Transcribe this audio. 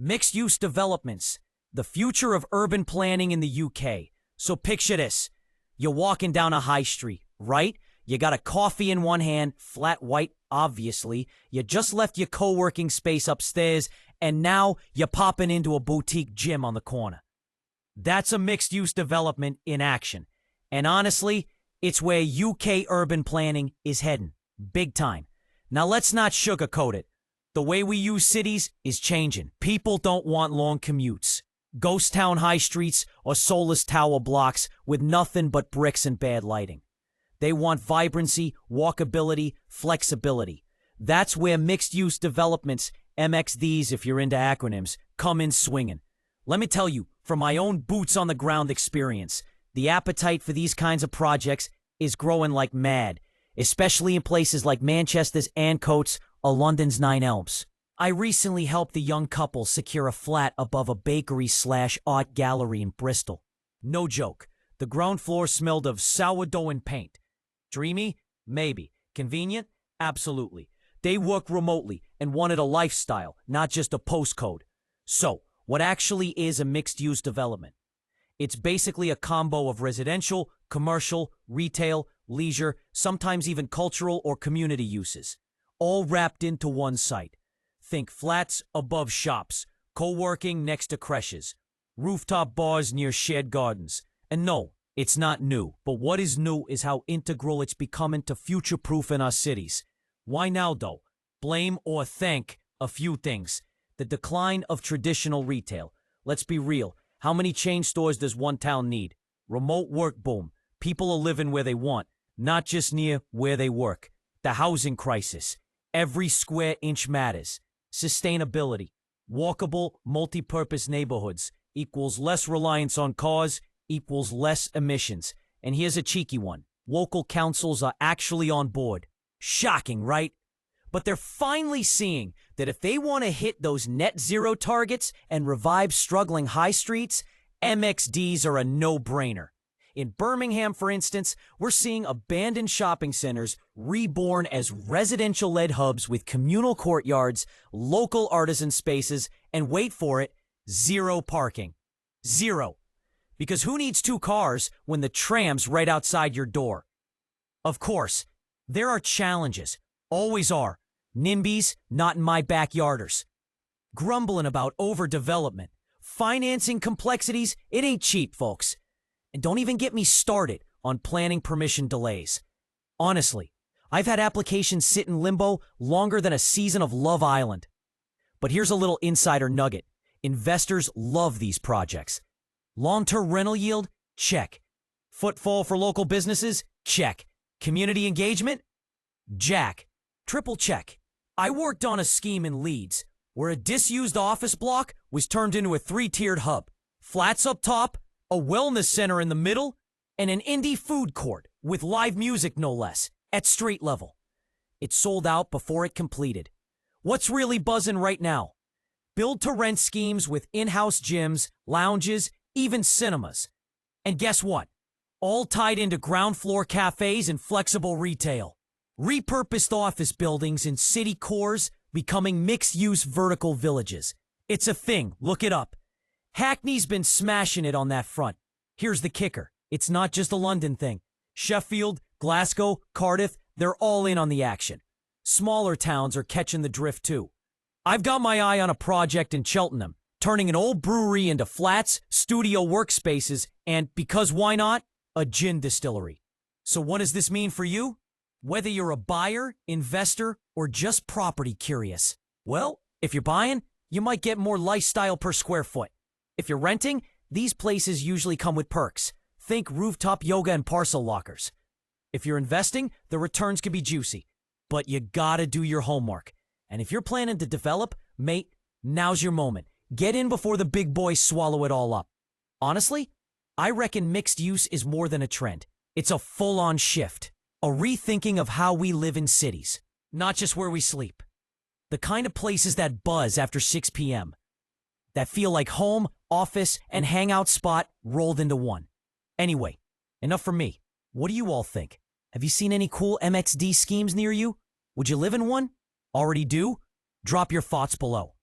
Mixed-use developments, the future of urban planning in the UK. So picture this. You're walking down a high street, right? You got a coffee in one hand, flat white, obviously. You just left your co-working space upstairs, and now you're popping into a boutique gym on the corner. That's a mixed-use development in action. And honestly, it's where UK urban planning is heading. Big time. Now let's not sugarcoat it. The way we use cities is changing. People don't want long commutes, ghost town high streets, or soulless tower blocks with nothing but bricks and bad lighting. They want vibrancy, walkability, flexibility. That's where mixed-use developments, MXDs if you're into acronyms, come in swinging. Let me tell you, from my own boots-on-the-ground experience, the appetite for these kinds of projects is growing like mad, especially in places like Manchester's Ancoats or London's Nine Elms. I recently helped a young couple secure a flat above a bakery/art gallery in Bristol. No joke, the ground floor smelled of sourdough and paint. Dreamy? Maybe. Convenient? Absolutely. They work remotely and wanted a lifestyle, not just a postcode. So, what actually is a mixed-use development? It's basically a combo of residential, commercial, retail, leisure, sometimes even cultural or community uses, all wrapped into one site. Think flats above shops, co-working next to creches, rooftop bars near shared gardens. And no, it's not new, but what is new is how integral it's becoming to future-proofing our cities. Why now, though? Blame or thank a few things. The decline of traditional retail. Let's be real. How many chain stores does one town need? Remote work boom. People are living where they want, not just near where they work. The housing crisis. Every square inch matters. Sustainability. Walkable, multi-purpose neighborhoods equals less reliance on cars, equals less emissions. And here's a cheeky one. Local councils are actually on board. Shocking, right? But they're finally seeing that if they want to hit those net zero targets and revive struggling high streets, MXDs are a no-brainer. In Birmingham, for instance, we're seeing abandoned shopping centers reborn as residential-led hubs with communal courtyards, local artisan spaces, and wait for it, zero parking. Zero. Because who needs two cars when the tram's right outside your door? Of course, there are challenges. Always are. NIMBYs, not in my backyarders. Grumbling about overdevelopment. Financing complexities, it ain't cheap, folks. And don't even get me started on planning permission delays. Honestly, I've had applications sit in limbo longer than a season of Love Island. But here's a little insider nugget. Investors love these projects. Long-term rental yield? Check. Footfall for local businesses? Check. Community engagement? Jack. Triple check. I worked on a scheme in Leeds where a disused office block was turned into a 3-tiered hub. Flats up top, a wellness center in the middle, and an indie food court with live music no less, at street level. It sold out before it completed. What's really buzzing right now? Build-to-rent schemes with in-house gyms, lounges, even cinemas. And guess what? All tied into ground floor cafes and flexible retail. Repurposed office buildings in city cores becoming mixed-use vertical villages. It's a thing. Look it up. Hackney's been smashing it on that front. Here's the kicker. It's not just a London thing. Sheffield, Glasgow, Cardiff, they're all in on the action. Smaller towns are catching the drift too. I've got my eye on a project in Cheltenham, turning an old brewery into flats, studio workspaces, and, because why not, a gin distillery. So what does this mean for you? Whether you're a buyer, investor, or just property curious. Well, if you're buying, you might get more lifestyle per square foot. If you're renting, these places usually come with perks. Think rooftop yoga and parcel lockers. If you're investing, the returns can be juicy. But you gotta do your homework. And if you're planning to develop, mate, now's your moment. Get in before the big boys swallow it all up. Honestly, I reckon mixed use is more than a trend. It's a full-on shift. A rethinking of how we live in cities, not just where we sleep. The kind of places that buzz after 6 p.m. That feel like home, office, and hangout spot rolled into one. Anyway, enough from me. What do you all think? Have you seen any cool MXD schemes near you? Would you live in one? Already do? Drop your thoughts below.